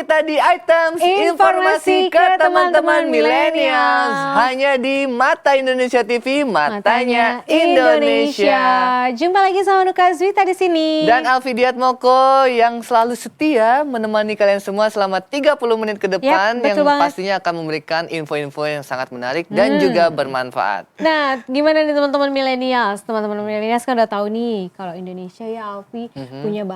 kita di Items Informasi ke teman-teman milenials. Hanya di Mata Indonesia TV, matanya Indonesia. Jumpa lagi sama Nuka Zwita di sini. Dan Alfi Diatmoko yang selalu setia menemani kalian semua selama 30 menit ke depan. Yang pastinya akan memberikan info-info yang sangat menarik dan juga bermanfaat. Nah, gimana nih teman-teman milenials? Teman-teman milenials kan udah tahu nih kalau Indonesia ya Alfi punya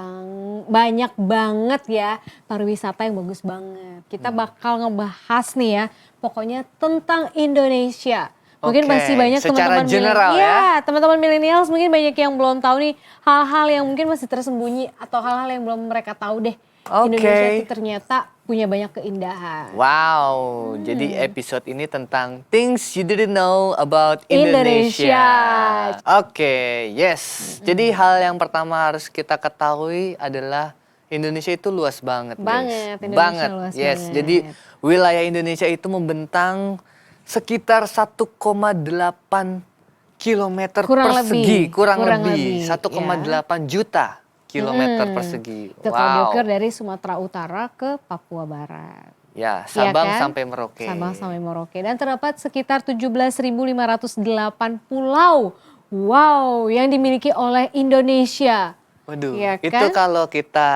banyak banget ya pariwisata yang bagus banget. Kita bakal ngebahas nih ya, pokoknya tentang Indonesia. Mungkin masih banyak teman-teman milenials, ya teman-teman milenials mungkin banyak yang belum tahu nih hal-hal yang mungkin masih tersembunyi atau hal-hal yang belum mereka tahu deh. Indonesia itu ternyata punya banyak keindahan. Wow, jadi episode ini tentang things you didn't know about Indonesia. Oke, yes. Jadi hal yang pertama harus kita ketahui adalah Indonesia itu luas banget, guys. Indonesia luas yes. banget. Jadi wilayah Indonesia itu membentang sekitar 1,8 kilometer persegi, kurang lebih 1,8 juta kilometer persegi. Itu kalau diukur dari Sumatera Utara ke Papua Barat. Ya, Sabang sampai Merauke. Sabang sampai Merauke. Dan terdapat sekitar 17.508 pulau. Wow, yang dimiliki oleh Indonesia. Waduh, ya kan? Itu kalau kita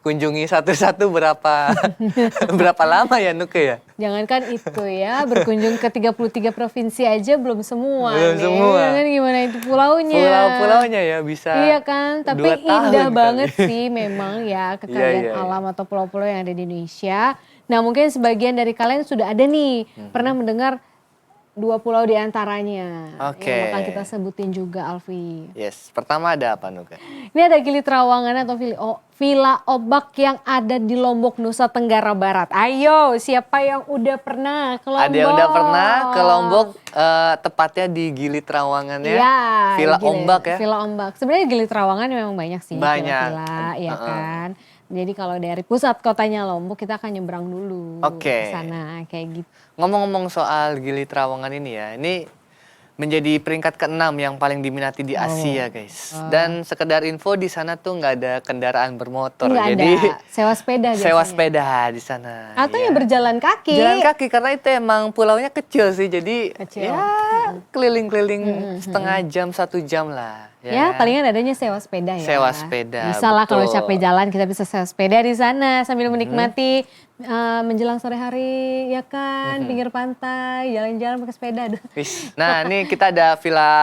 kunjungi satu-satu berapa lama ya Nuke ya? Jangankan itu ya, berkunjung ke 33 provinsi aja belum semua. Belum semua. Kan gimana itu pulaunya? Pulau-pulaunya ya bisa. Iya kan, tapi indah banget sih memang ya kekayaan alam atau pulau-pulau yang ada di Indonesia. Nah mungkin sebagian dari kalian sudah ada nih, pernah mendengar 2 pulau di antaranya. Yang bakal kita sebutin juga, Alfi. Yes, pertama ada apa Nuka? Ini ada Gili Trawangan atau Villa Obak yang ada di Lombok, Nusa Tenggara Barat. Ayo, siapa yang udah pernah ke Lombok? Ada yang udah pernah ke Lombok, tepatnya di Gili Trawangan ya? Villa Ombak ya? Villa Ombak. Sebenarnya Gili Trawangan memang banyak sih. Villa, ya kan? Jadi kalau dari pusat kotanya Lombok kita akan nyebrang dulu ke sana kayak gitu. Ngomong-ngomong soal Gili Trawangan ini ya, ini menjadi peringkat ke-6 yang paling diminati di Asia guys. Dan sekedar info di sana tuh nggak ada kendaraan bermotor. Jadi sewa sepeda biasanya. Sewa sepeda di sana. Atau ya berjalan kaki. Jalan kaki karena itu emang pulaunya kecil sih. Jadi keliling-keliling setengah jam, 1 jam lah. Ya palingan adanya sewa sepeda ya. Sewa sepeda. Bisa lah kalau capek jalan kita bisa sewa sepeda di sana sambil menikmati menjelang sore hari ya kan, pinggir pantai, jalan-jalan pakai sepeda. Nah ini kita ada villa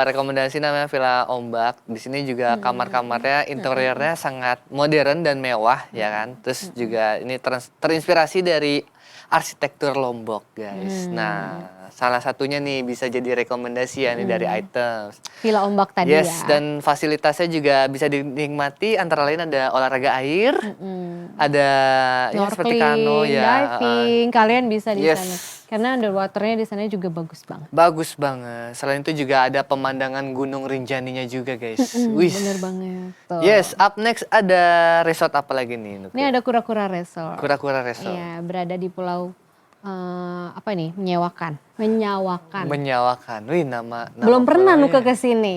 rekomendasi namanya Villa Ombak. Di sini juga kamar-kamarnya, interiornya sangat modern dan mewah ya kan. Terus juga ini terinspirasi dari arsitektur Lombok guys. Nah salah satunya nih bisa jadi rekomendasi ya nih dari Items. Villa Ombak tadi ya. Dan fasilitasnya juga bisa dinikmati antara lain ada olahraga air, ada seperti kano ya. Diving, kalian bisa di sana. Karena underwaternya di sana juga bagus banget. Bagus banget. Selain itu juga ada pemandangan Gunung Rinjaninya juga guys. Bener banget. Tuh. Yes, up next ada resort apa lagi nih? Ini ada Kura-Kura Resort. Kura-Kura Resort. Iya, berada di pulau menyewakan. Wih nama belum pernah Nuka ke sini.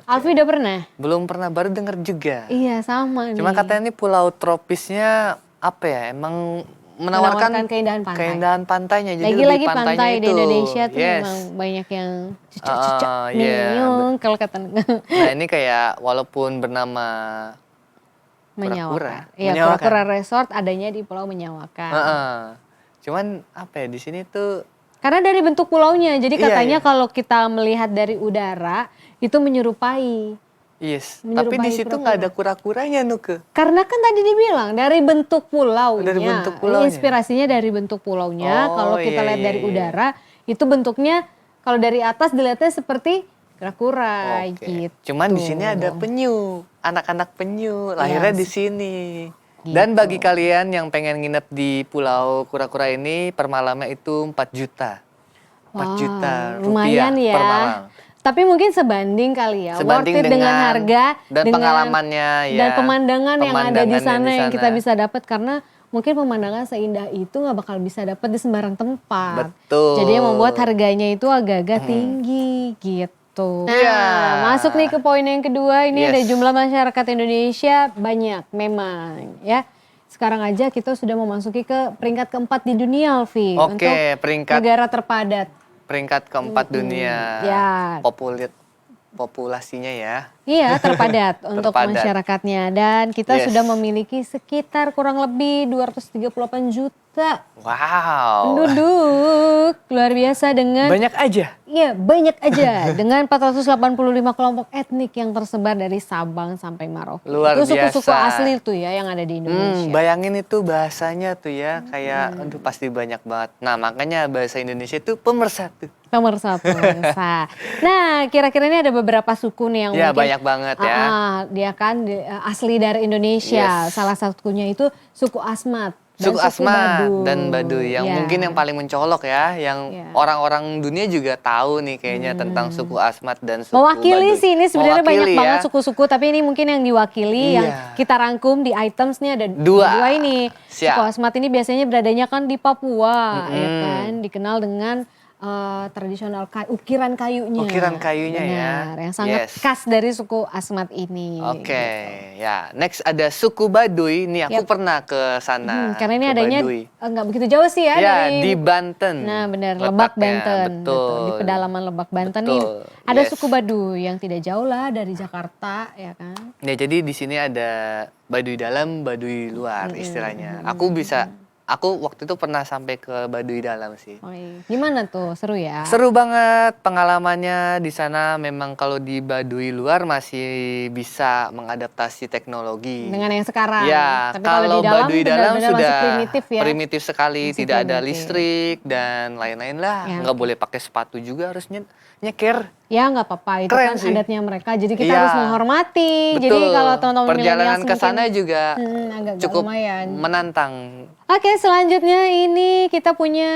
Alfi udah pernah? Belum pernah, baru denger juga. Iya sama nih. Cuma katanya ini pulau tropisnya apa ya? Emang menawarkan keindahan pantainya. Jadi lagi-lagi pantai di Indonesia tuh memang banyak yang cucuk-cucuk minum kalau kata. Nah ini kayak walaupun bernama Menyewakan. Iya, Kura-Kura Resort adanya di Pulau Menyewakan. Cuman apa ya di sini tuh karena dari bentuk pulaunya, jadi katanya kalau kita melihat dari udara itu menyerupai. Yes, tapi di situ nggak ada kura-kuranya Nuke. Karena kan tadi dibilang dari bentuk pulaunya. Ini inspirasinya dari bentuk pulaunya. Kalau kita lihat dari udara itu bentuknya kalau dari atas dilihatnya seperti kura-kura gitu. Cuman di sini ada penyu, anak-anak penyu lahirnya di sini. Dan bagi kalian yang pengen nginep di Pulau Kura-Kura ini per malamnya itu 4 juta. 4 juta rupiah lumayan ya. Per malam. Tapi mungkin sebanding kali ya, worth it dengan harga dan pengalamannya ya. Dan pemandangan yang ada di sana yang kita bisa dapat karena mungkin pemandangan seindah itu nggak bakal bisa dapat di sembarang tempat. Betul. Jadi yang membuat harganya itu agak-agak tinggi gitu. Nah, masuk nih ke poin yang kedua, ini ada jumlah masyarakat Indonesia banyak memang ya. sekarang aja kita sudah memasuki ke peringkat keempat di dunia, Alfi. Oke, Untuk peringkat negara terpadat. peringkat keempat dunia Ya. populasinya ya. Iya, terpadat untuk Terpadat. masyarakatnya. Dan kita Yes. sudah memiliki sekitar kurang lebih 238 juta Wow. penduduk. Luar biasa dengan Banyak aja. iya, banyak aja dengan 485 kelompok etnik yang tersebar dari Sabang sampai Merauke. Luar Itu suku-suku biasa. asli tuh ya yang ada di Indonesia. Bayangin itu bahasanya tuh ya, kayak aduh pasti banyak banget. Nah, makanya bahasa Indonesia itu pemersatu. Pemersatu. Nah, kira-kira ini ada beberapa suku nih yang Ya, mungkin banyak banget ya. dia kan asli dari Indonesia. Yes. Salah satunya itu suku Asmat dan Suku Asmat Baduy. dan Baduy yang Ya. mungkin yang paling mencolok ya, yang Ya. orang-orang dunia juga tahu nih kayaknya tentang suku Asmat dan suku Mewakili Baduy. sih ini sebenarnya banyak Mewakili banget ya. suku-suku, tapi ini mungkin yang diwakili yang Iya. kita rangkum di items nih ada Dua. ini. Siap. Suku Asmat ini biasanya beradanya kan di Papua, ya kan, dikenal dengan tradisional ukiran kayunya. Ukiran kayunya ya. Benar, yang sangat Yes. khas dari suku Asmat ini. Oke, ya. Next ada suku Baduy. Nih aku Yap. pernah ke sana. Karena ini ke adanya Baduy. nggak begitu jauh sih ya, Ya, dari di Banten. Nah benar, Lebak letaknya. Banten. Betul. Di pedalaman Lebak Banten nih Betul, ada yes. suku Baduy yang tidak jauh lah dari Jakarta ya kan. Ya, jadi di sini ada Baduy dalam, Baduy luar istilahnya. Aku waktu itu pernah sampai ke Baduy dalam sih. Oh, iya. Gimana tuh, seru ya? Seru banget pengalamannya di sana. Memang kalau di Baduy luar masih bisa mengadaptasi teknologi. Dengan yang sekarang. Ya, Tapi kalau kalau di dalam Baduy dalam benar-benar sudah masih primitif ya. primitif sekali, Masih tidak ada primitif. listrik dan lain-lain lah. Ya, Nggak oke. boleh pakai sepatu juga, harus nyeker. Ya nggak apa-apa, itu Keren kan sih. adatnya mereka. Jadi kita Iya. harus menghormati. Jadi Betul. kalau teman-teman Perjalanan milenials ke sana mungkin, juga agak cukup lumayan. menantang. Oke, selanjutnya ini kita punya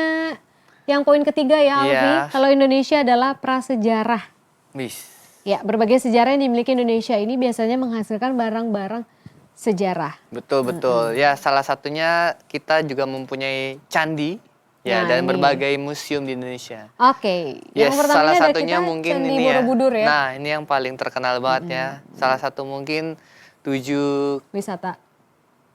yang poin ketiga ya, Alfi. Iya. Kalau Indonesia adalah prasejarah. Wis. Ya, berbagai sejarah yang dimiliki Indonesia ini biasanya menghasilkan barang-barang sejarah. Betul, betul. Ya, salah satunya kita juga mempunyai candi ya, Nah, dan ini. berbagai museum di Indonesia. Oke, yang Yes, pertamanya salah ada satunya kita mungkin Candi ini ya. Borobudur ya. Nah, ini yang paling terkenal banget ya. Salah satu mungkin 7 Wisata,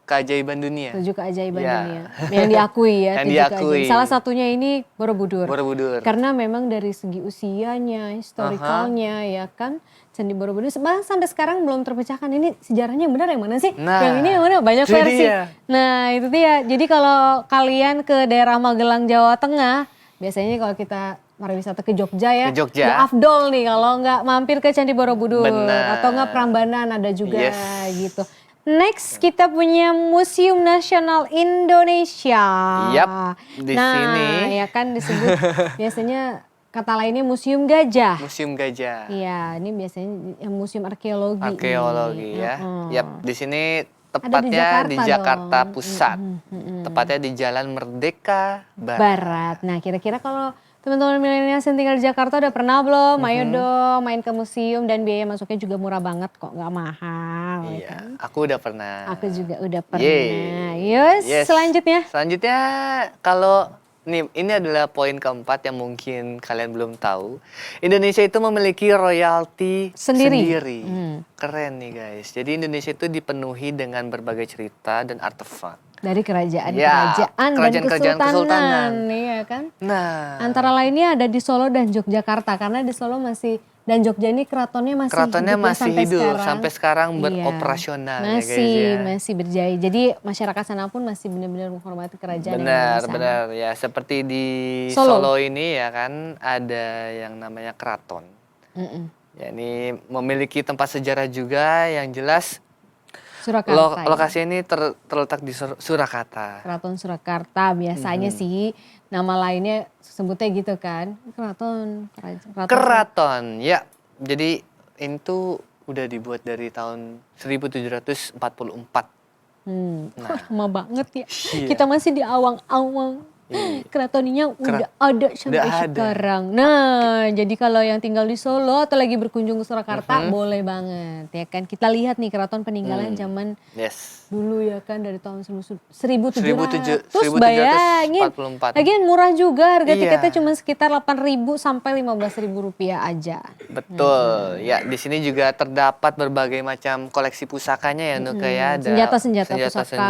keajaiban dunia. 7 keajaiban Ya. dunia. Yang diakui ya, Yang 7 diakui. keajaiban. Salah satunya ini Borobudur. Borobudur. Karena memang dari segi usianya, historikalnya ya kan, Candi Borobudur bahkan sampai sekarang belum terpecahkan. Ini sejarahnya yang benar yang mana sih? Nah, yang ini yang mana? Banyak itu versi. dia. Nah, itu dia. Jadi kalau kalian ke daerah Magelang, Jawa Tengah, biasanya kalau kita pariwisata ke Jogja ya, Ke Jogja. ya afdol nih kalau nggak mampir ke Candi Borobudur. Benar. Atau nggak Prambanan ada juga Yes. gitu. Next kita punya Museum Nasional Indonesia. Yap, di nah, sini. ya kan disebut biasanya kata lainnya Museum Gajah. Museum Gajah. Iya, ini biasanya museum arkeologi. Arkeologi ini. ya. Heeh. Yap, di sini Ada tepatnya di Jakarta Jakarta dong. Pusat. Tepatnya di Jalan Merdeka Barat. Barat. Nah, kira-kira kalau teman-teman milenial yang tinggal di Jakarta udah pernah belum? Ayo dong main ke museum dan biaya masuknya juga murah banget kok, nggak mahal. ya Iya, kan? aku udah pernah. Aku juga udah pernah. Yeay. Yes, selanjutnya. Selanjutnya kalau nih ini adalah poin keempat yang mungkin kalian belum tahu. Indonesia itu memiliki royalti Sendiri. Keren nih guys. Jadi Indonesia itu dipenuhi dengan berbagai cerita dan artefak. Dari kerajaan-kerajaan Ya, dan kerajaan-kerajaan kesultanan. iya kan? Nah, Antara lainnya ada di Solo dan Yogyakarta karena di Solo masih dan Jogja ini keratonnya masih keratonnya hidup ya masih hidup sampai sekarang Iya. beroperasional ya guys Masih ya. masih berjaya. Jadi masyarakat sana pun masih benar-benar menghormati kerajaan yang ada Benar, di sana. benar ya. Seperti di Solo. Solo ini ya kan ada yang namanya keraton. Mm-mm. Ya, ini memiliki tempat sejarah juga yang jelas. Surakarta. ya. Lokasi ini terletak di Surakarta. Keraton Surakarta biasanya sih nama lainnya sebutnya gitu kan. Keraton. Keraton, ya. Jadi ini tuh udah dibuat dari tahun 1744. Kok lama banget ya. Iya. Kita masih di awang-awang. Keratoninya udah ada sampai udah ada. sekarang. Nah, jadi kalau yang tinggal di Solo atau lagi berkunjung ke Surakarta boleh banget ya kan. Kita lihat nih keraton peninggalan zaman Yes. dulu ya kan dari tahun 1700. 1744. Terus bayangin, lagian murah juga harga tiketnya cuma sekitar 8.000 sampai 15.000 rupiah aja. Betul, ya di sini juga terdapat berbagai macam koleksi pusakanya ya Nuka ya, ada Senjata-senjata pusaka,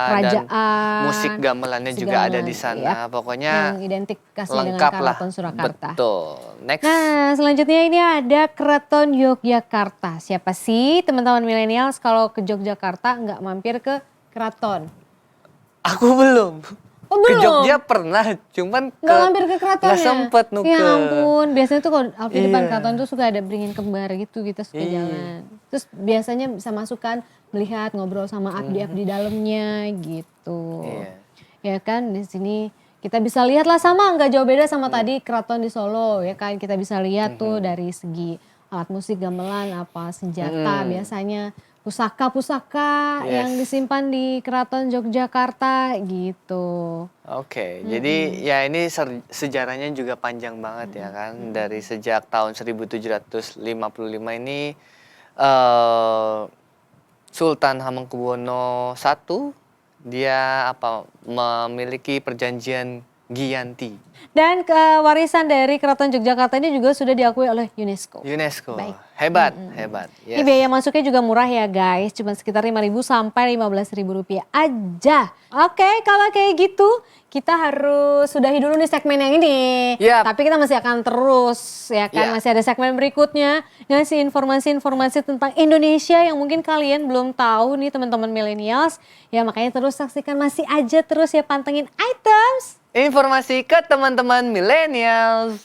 kerajaan, dan musik gamelannya juga ada di sana. Pokoknya yang identifikasi dengan lengkap lah. Keraton Surakarta. Betul. Next. Nah, selanjutnya ini ada Keraton Yogyakarta. Siapa sih teman-teman milenials kalau ke Yogyakarta nggak mampir ke keraton? Aku belum. Oh, Ke belum? Jogja pernah, cuman Nggak mampir ke keraton nggak ya? sempet Nuka. Ya ampun, biasanya tuh kalau di depan Iya. keraton tuh suka ada beringin kembar gitu, kita suka jalan. Terus biasanya bisa masukkan, melihat, ngobrol sama abdi-abdi dalamnya gitu. Iya. Ya kan, di sini kita bisa lihat lah, sama nggak jauh beda sama tadi keraton di Solo ya kan. Kita bisa lihat tuh dari segi alat musik, gamelan, apa senjata biasanya, pusaka-pusaka yang disimpan di Keraton Yogyakarta gitu. Oke, jadi ya ini sejarahnya juga panjang banget ya kan. Dari sejak tahun 1755 ini Sultan Hamengkubuwono I dia memiliki perjanjian Giyanti. Dan warisan dari Keraton Yogyakarta ini juga sudah diakui oleh UNESCO. UNESCO. Baik. Hebat, hebat. Ini biaya masuknya juga murah ya guys, cuma sekitar 5.000 sampai 15.000 rupiah aja. Oke, kalau kayak gitu kita harus sudahi dulu nih segmen yang ini. Yap. Tapi kita masih akan terus ya kan, masih ada segmen berikutnya ngasih informasi-informasi tentang Indonesia yang mungkin kalian belum tahu nih teman-teman millennials. Ya makanya terus saksikan, masih aja terus ya pantengin Items. Informasi ke teman-teman millennials.